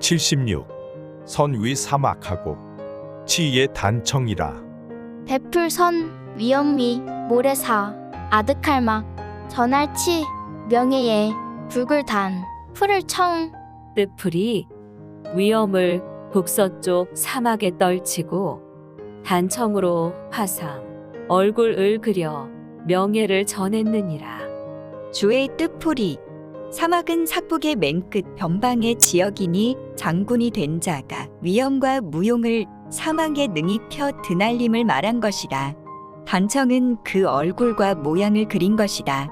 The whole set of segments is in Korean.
76. 선 위 사막하고 치의 단청이라. 베풀선 위엄위 모래사 아득할막 전할치 명예에 붉을단 풀을 청 뜻풀이 위엄을 북서쪽 사막에 떨치고 단청으로 화상 얼굴을 그려 명예를 전했느니라. 주의 뜻풀이 사막은 sak북의 맨끝 변방의 지역이니 장군이 된 자가 위엄과 무용을 사막에 능히 펴 드날림을 말한 것이다. 단청은 그 얼굴과 모양을 그린 것이다.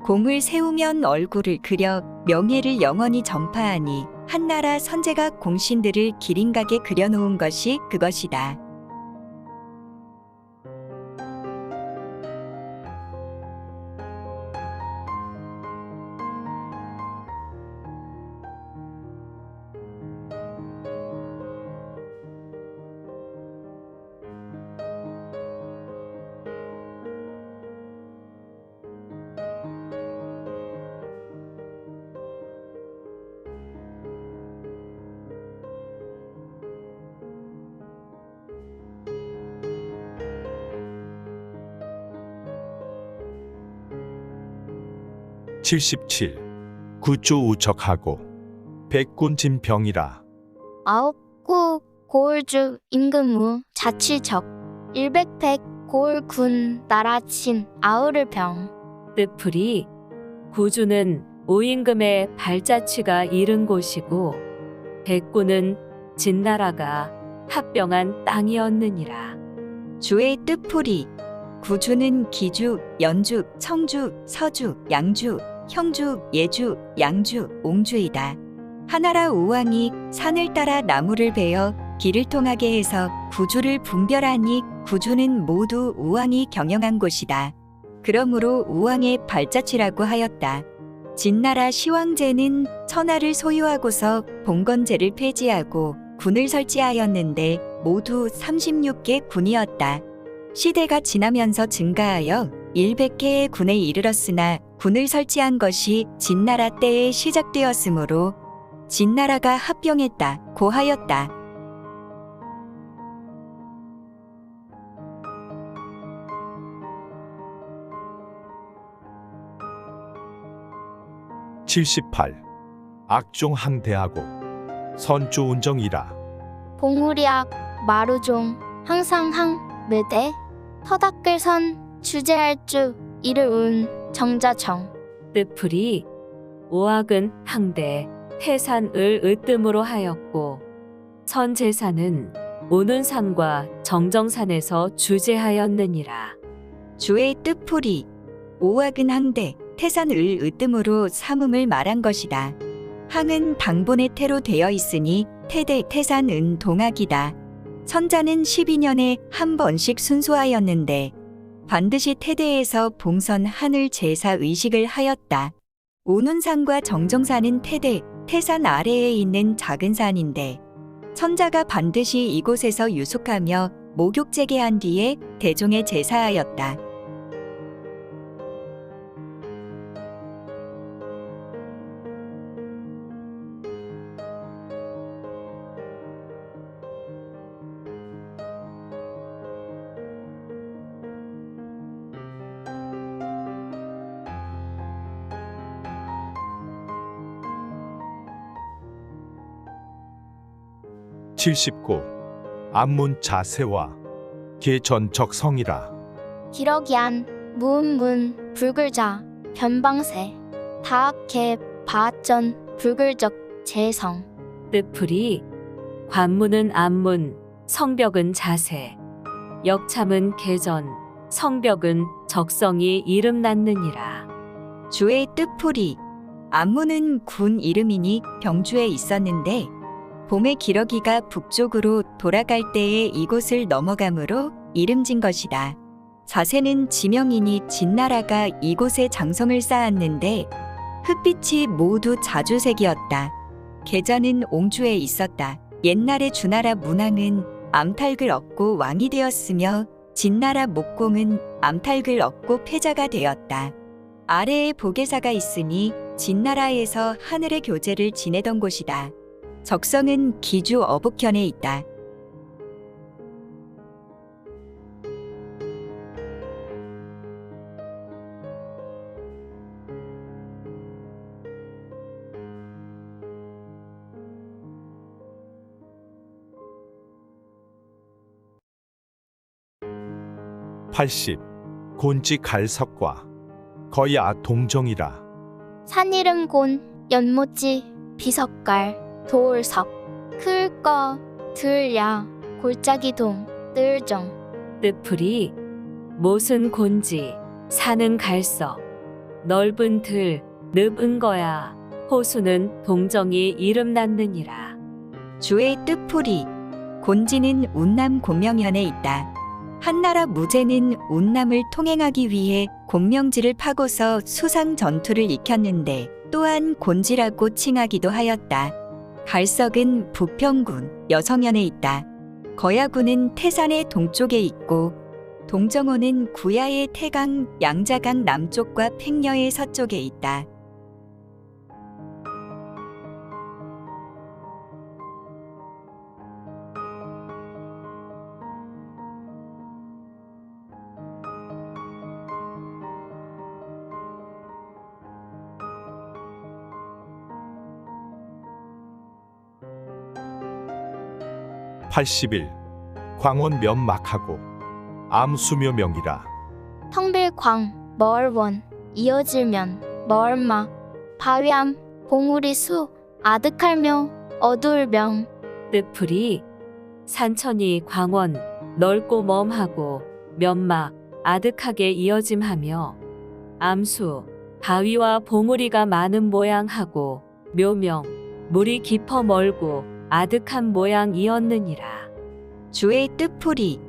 공을 세우면 얼굴을 그려 명예를 영원히 전파하니 한나라 선제가 공신들을 기린각에 그려놓은 것이 그것이다. 77. 구조 우척하고 백군 진병이라. 아홉구 고을주 임금무 자취적 일백백 고을군 나라친 아우를 병 뜻풀이 구주는 오임금의 발자취가 이른 곳이고 백구는 진나라가 합병한 땅이었느니라. 주의 뜻풀이 구주는 기주, 연주, 청주, 서주, 양주, 형주, 예주, 양주, 옹주이다. 하나라 우왕이 산을 따라 나무를 베어 길을 통하게 해서 구주를 분별하니 구주는 모두 우왕이 경영한 곳이다. 그러므로 우왕의 발자취라고 하였다. 진나라 시황제는 천하를 소유하고서 봉건제를 폐지하고 군을 설치하였는데 모두 36개 군이었다. 시대가 지나면서 증가하여 100개의 군에 이르렀으나 군을 설치한 것이 진나라 때에 시작되었으므로 진나라가 합병했다 고 하였다. 78. 악종 항대하고 선조 운정이라. 봉우리악 마루종 항상 항매대 터닥글선 주제할 주 이를 운 정자청 뜻풀이 오악은 항대 태산을 으뜸으로 하였고 선제사는 오는 산과 정정산에서 주제하였느니라. 주의 뜻풀이 오악은 항대 태산을 으뜸으로 삼음을 말한 것이다. 항은 당본의 태로 되어 있으니 태대 태산은 동학이다. 선자는 12년에 한 번씩 순소하였는데 반드시 태대에서 봉선 하늘 제사 의식을 하였다. 오는 산과 정정산은 태대, 태산 아래에 있는 작은 산인데 선자가 반드시 이곳에서 유숙하며 목욕제계한 뒤에 대종에 제사하였다. 79. 안문 자세와 계전적성이라. 기러기안 무은문 붉을자 변방세 다악개 바전 붉을적 재성 뜻풀이 관문은 안문, 성벽은 자세, 역참은 계전, 성벽은 적성이 이름났느니라. 주의 뜻풀이 안문은 군 이름이니 병주에 있었는데 봄에 기러기가 북쪽으로 돌아갈 때에 이곳을 넘어가므로 이름진 것이다. 자세는 지명이니 진나라가 이곳에 장성을 쌓았는데 흙빛이 모두 자주색이었다. 계전은 옹주에 있었다. 옛날에 주나라 문왕은 암탈을 얻고 왕이 되었으며 진나라 목공은 암탈을 얻고 패자가 되었다. 아래에 보게사가 있으니 진나라에서 하늘의 교제를 지내던 곳이다. 적성은 기주 어북현에 있다. (80) 곤지 갈석과 거야 동정이라. 산 이름 곤, 연못지, 비석갈, 도울석, 클거, 들야, 골짜기동, 뜰정. 뜻풀이 못은 곤지, 산은 갈석, 넓은 들, 늪은 거야. 호수는 동정이 이름 낳느니라. 주의 뜻풀이 곤지는 운남 공명현에 있다. 한나라 무제는 운남을 통행하기 위해 공명지를 파고서 수상 전투를 익혔는데 또한 곤지라고 칭하기도 하였다. 갈석은 부평군 여성현에 있다. 거야군은 태산의 동쪽에 있고 동정호는 구야의 태강, 양자강 남쪽과 팽려의 서쪽에 있다. (81) 광원 면막하고 암수묘명이라. 텅빌광, 멀원, 이어질면, 멀막, 바위암, 봉우리수, 아득할묘, 어두울명. 뜻풀이 산천이 광원, 넓고 멈하고 면막, 아득하게 이어짐하며 암수, 바위와 봉우리가 많은 모양하고 묘명, 물이 깊어 멀고 아득한 모양이었느니라. 주의 뜻풀이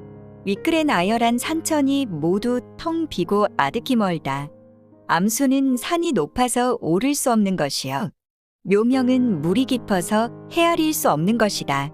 위끌에 나열한 산천이 모두 텅 비고 아득히 멀다. 암수는 산이 높아서 오를 수 없는 것이요. 묘명은 물이 깊어서 헤아릴 수 없는 것이다.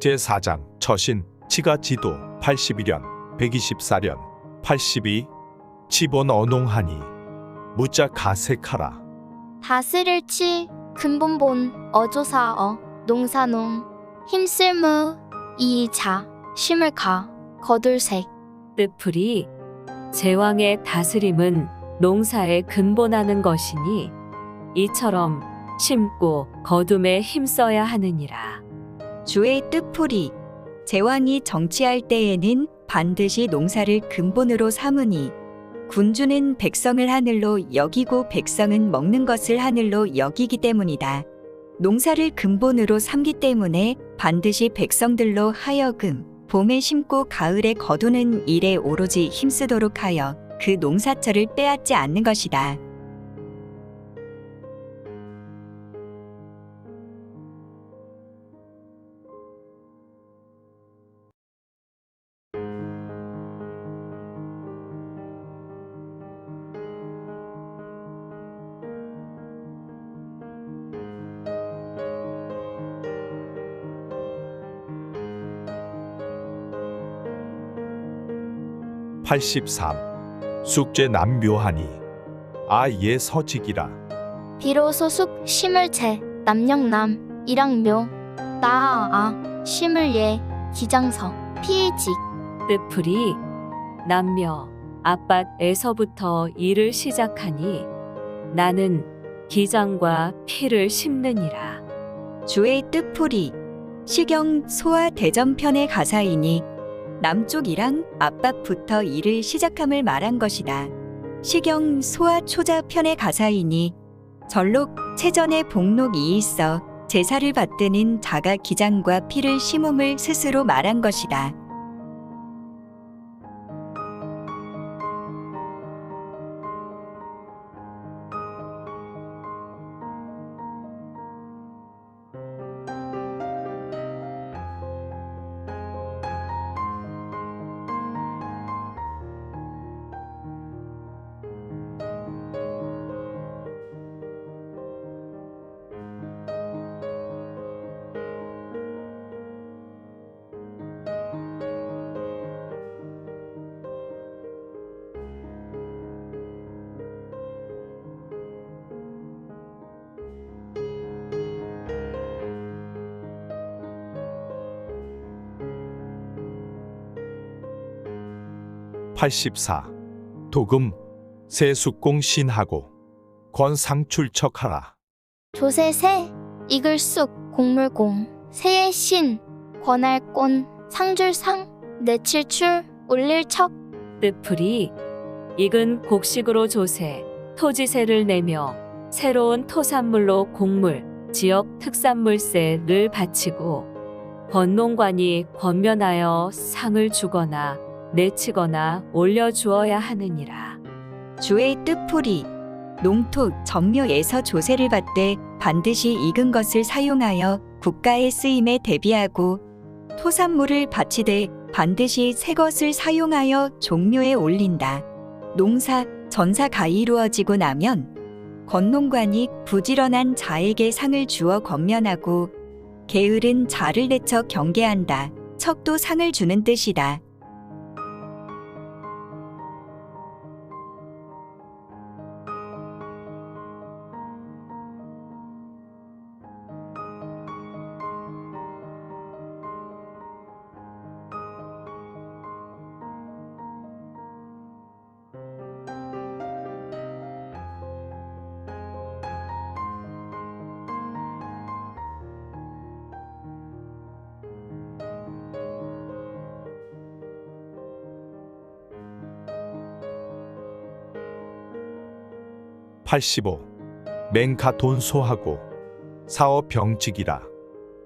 제4장 처신 치가지도 81년 124년 82 치본 언홍하니 무자 가세카라. 다스릴치, 근본본, 어조사어, 농사농, 힘쓸무, 이자, 심을가, 거둘색. 뜻풀이 제왕의 다스림은 농사에 근본하는 것이니 이처럼 심고 거둠에 힘써야 하느니라. 주의 뜻풀이 제왕이 정치할 때에는 반드시 농사를 근본으로 삼으니 군주는 백성을 하늘로 여기고 백성은 먹는 것을 하늘로 여기기 때문이다. 농사를 근본으로 삼기 때문에 반드시 백성들로 하여금 봄에 심고 가을에 거두는 일에 오로지 힘쓰도록 하여 그 농사철을 빼앗지 않는 것이다. (83) 숙제 남묘하니 아예 서직이라. 비로소 숙, 심을채, 남영남, 일왕묘, 나아아, 심을예, 기장서, 피직. 뜻풀이 남녀 앞밭에서부터 일을 시작하니 나는 기장과 피를 심느니라. 주의 뜻풀이 시경 소와 대전편의 가사이니 남쪽이랑 앞밭부터 일을 시작함을 말한 것이다. 시경 소와 초자 편의 가사이니 절록 체전에 복록이 있어 제사를 받드는 자가 기장과 피를 심음을 스스로 말한 것이다. (84) 도금 세숙공 신하고 권상출척하라. 조세세, 이글쑥, 곡물공, 새의 신, 권할권, 상줄상, 내칠출, 올릴척. 뜻풀이 익은 곡식으로 조세, 토지세를 내며 새로운 토산물로 곡물, 지역 특산물세를 바치고 권농관이 권면하여 상을 주거나 내치거나 올려주어야 하느니라. 주의 뜻풀이 농토 정묘에서 조세를 받되 반드시 익은 것을 사용하여 국가의 쓰임에 대비하고 토산물을 바치되 반드시 새 것을 사용하여 종묘에 올린다. 농사, 전사가 이루어지고 나면 권농관이 부지런한 자에게 상을 주어 권면하고 게으른 자를 내쳐 경계한다. 척도 상을 주는 뜻이다. (85) 맹가 돈소하고 사업 병직이라.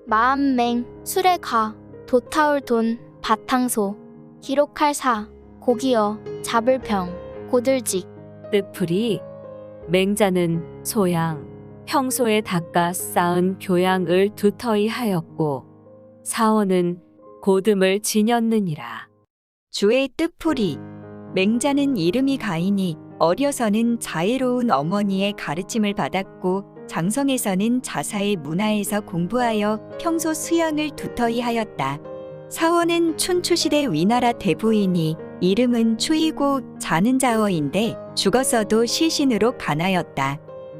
마암맹, 수레가, 도타울 돈, 바탕소, 기록할 사, 고기여, 잡을 병, 고들직. 뜻풀이 맹자는 소양, 평소에 닦아 쌓은 교양을 두터이 하였고 사원은 고듬을 지녔느니라. 주의 뜻풀이 맹자는 이름이 가이니 어려서는 자애로운 어머니의 가르침을 받았고 장성에서는 자사의 문화에서 공부하여 평소 수양을 두터이 하였다. 사원은 춘추시대 위나라 대부이니 이름은 추이고 자는 자어인데 죽었어도 시신으로 간하였다.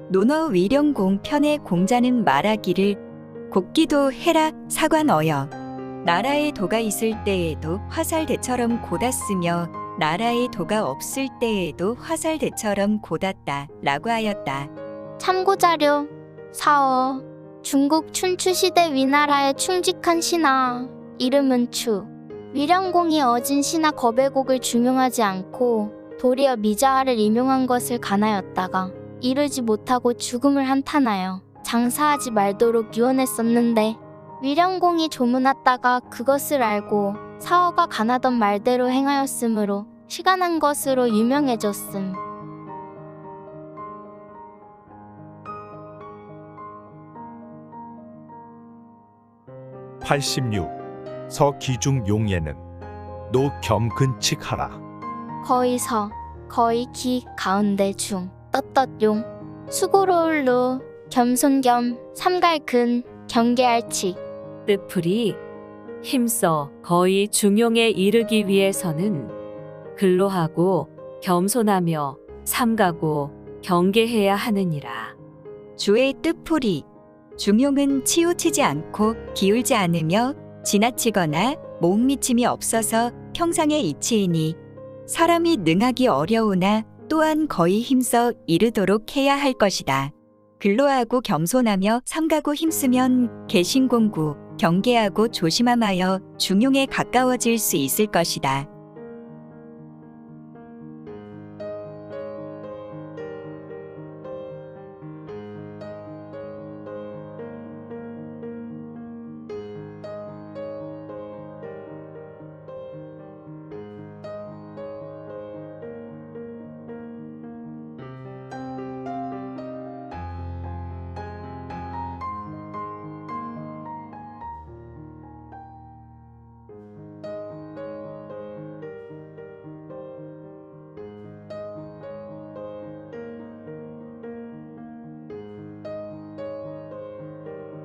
논어 위령공 편의 공자는 말하기를 곱기도 해라 사관어여. 나라에 도가 있을 때에도 화살대처럼 곧았으며 나라에 도가 없을 때에도 화살대처럼 곧았다 라고 하였다. 참고자료, 사어, 중국 춘추시대 위나라의 충직한 신하, 이름은 추. 위령공이 어진 신하 거배곡을 중용하지 않고 도리어 미자하를 임용한 것을 간하였다가 이르지 못하고 죽음을 한탄하여 장사하지 말도록 유언했었는데 위령공이 조문했다가 그것을 알고 사어가 간하던 말대로 행하였으므로 시간한 것으로 유명해졌음. (86) 서기중 용예는 노겸근칙하라. 거의서, 거의 기, 가운데 중, 떳떳용, 수고로울루, 겸손겸, 삼갈근, 경계할치. 뜻풀이 힘써 거의 중용에 이르기 위해서는 근로하고 겸손하며 삼가고 경계해야 하느니라. 주의 뜻풀이 중용은 치우치지 않고 기울지 않으며 지나치거나 목미침이 없어서 평상의 이치이니 사람이 능하기 어려우나 또한 거의 힘써 이르도록 해야 할 것이다. 근로하고 겸손하며 삼가고 힘쓰면 개신공구, 경계하고 조심함하여 중용에 가까워질 수 있을 것이다.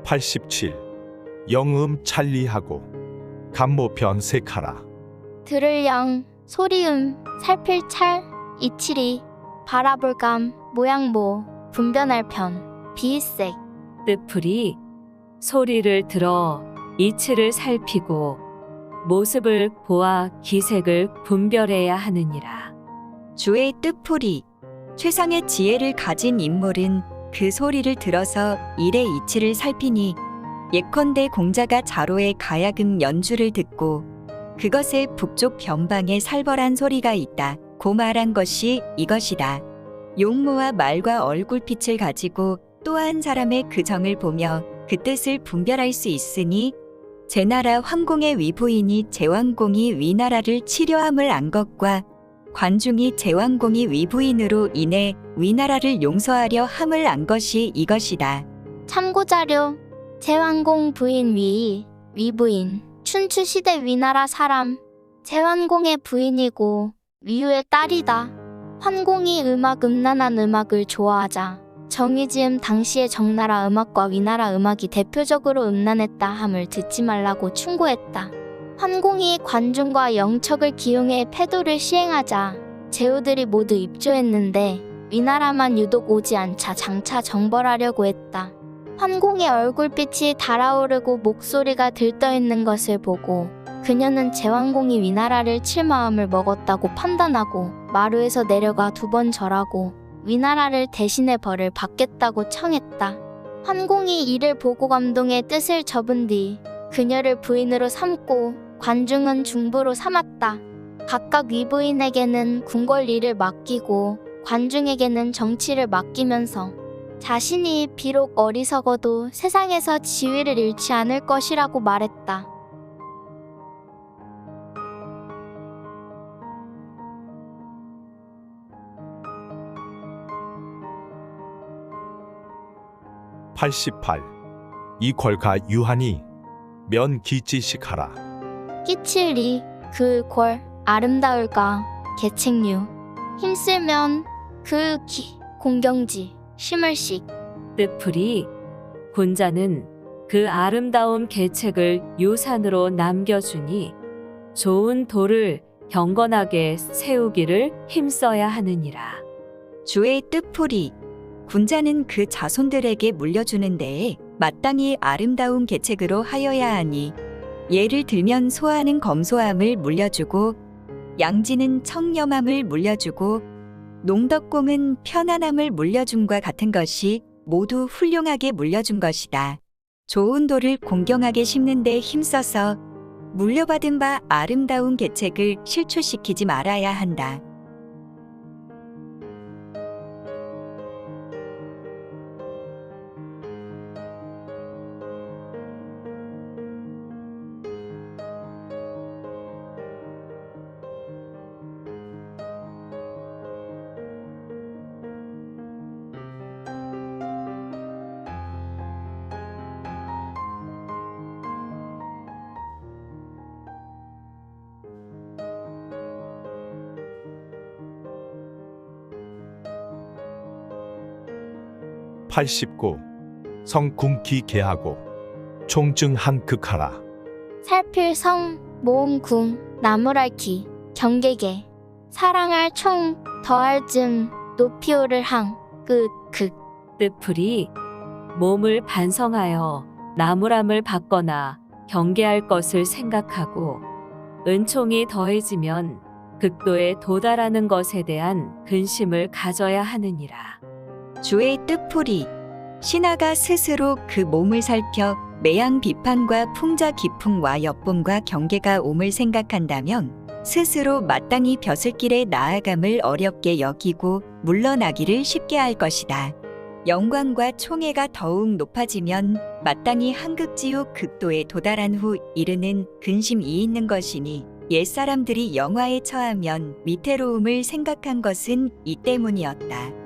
87. 영음 찰리하고 감모 변색하라. 들을 영, 소리음, 살필 찰, 이치리, 바라볼 감, 모양모, 분변할 편, 비이색. 뜻풀이 소리를 들어 이치를 살피고 모습을 보아 기색을 분별해야 하느니라. 주의 뜻풀이 최상의 지혜를 가진 인물은 그 소리를 들어서 일의 이치를 살피니 예컨대 공자가 자로의 가야금 연주를 듣고 그것의 북쪽 변방에 살벌한 소리가 있다 고 말한 것이 이것이다. 용모와 말과 얼굴빛을 가지고 또 한 사람의 그 정을 보며 그 뜻을 분별할 수 있으니 제나라 황공의 위부인이 제왕공이 위나라를 치려함을 안 것과 관중이 제왕공이 위부인으로 인해 위나라를 용서하려 함을 안 것이 이것이다. 참고자료, 제왕공 부인 위부인, 춘추시대 위나라 사람, 제왕공의 부인이고 위유의 딸이다. 환공이 음란한 음악을 좋아하자 정의지음 당시의 정나라 음악과 위나라 음악이 대표적으로 음란했다 함을 듣지 말라고 충고했다. 환공이 관중과 영척을 기용해 패도를 시행하자 제후들이 모두 입조했는데 위나라만 유독 오지 않자 장차 정벌하려고 했다. 환공의 얼굴빛이 달아오르고 목소리가 들떠있는 것을 보고 그녀는 제왕공이 위나라를 칠 마음을 먹었다고 판단하고 마루에서 내려가 2번 절하고 위나라를 대신해 벌을 받겠다고 청했다. 환공이 이를 보고 감동해 뜻을 접은 뒤 그녀를 부인으로 삼고 관중은 중부로 삼았다. 각각 위부인에게는 궁궐일을 맡기고 관중에게는 정치를 맡기면서 자신이 비록 어리석어도 세상에서 지위를 잃지 않을 것이라고 말했다. (88) 이궐가 유한이 면 기지식하라. 끼칠리 그 궐 아름다울까 개책류 힘쓸면 그 기 공경지 심을식. 뜻풀이 군자는 그 아름다운 계책을 유산으로 남겨주니 좋은 도를 경건하게 세우기를 힘써야 하느니라. 주의 뜻풀이 군자는 그 자손들에게 물려주는 데에 마땅히 아름다운 계책으로 하여야 하니 예를 들면 소하는 검소함을 물려주고 양지는 청렴함을 물려주고 농덕공은 편안함을 물려줌과 같은 것이 모두 훌륭하게 물려준 것이다. 좋은 돌을 공경하게 심는 데 힘써서 물려받은 바 아름다운 계책을 실추시키지 말아야 한다. (89) 성궁기 개하고 총증한 극하라. 살필성 모음궁 나무랄기 경계계 사랑할 총 더할 쯤 높이 오를 항 끝 극. 뜻풀이 몸을 반성하여 나무람을 받거나 경계할 것을 생각하고 은총이 더해지면 극도에 도달하는 것에 대한 근심을 가져야 하느니라. 주의 뜻풀이 신하가 스스로 그 몸을 살펴 매양 비판과 풍자 기풍과 엿봄과 경계가 옴을 생각한다면 스스로 마땅히 벼슬길에 나아감을 어렵게 여기고 물러나기를 쉽게 할 것이다. 영광과 총애가 더욱 높아지면 마땅히 한극지후 극도에 도달한 후 이르는 근심이 있는 것이니 옛사람들이 영화에 처하면 위태로움을 생각한 것은 이 때문이었다.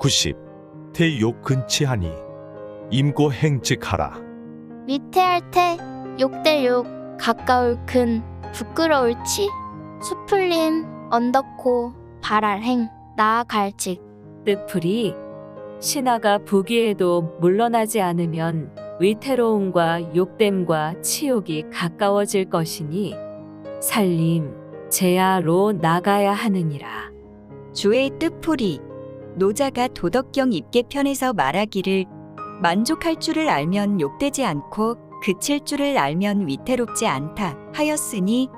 90. 태욕 근치하니 임고 행직하라. 위태할 테 욕될 욕 가까울 근 부끄러울치 수풀림 언덕코 발할행 나아갈직 뜻풀이 신하가 부귀에도 물러나지 않으면 위태로움과 욕됨과 치욕이 가까워질 것이니 살림 제야로 나가야 하느니라. 주의 뜻풀이 노자가 도덕경 입계 편에서 말하기를 만족할 줄을 알면 욕되지 않고 그칠 줄을 알면 위태롭지 않다 하였으니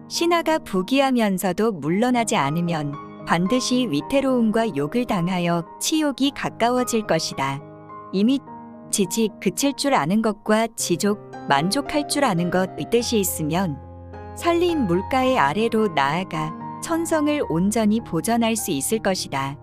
신하가 부귀하면서도 물러나지 않으면 반드시 위태로움과 욕을 당하여 치욕이 가까워질 것이다. 이미 지직 그칠 줄 아는 것과 지족 만족할 줄 아는 것의 뜻이 있으면 살림 물가의 아래로 나아가 천성을 온전히 보전할 수 있을 것이다.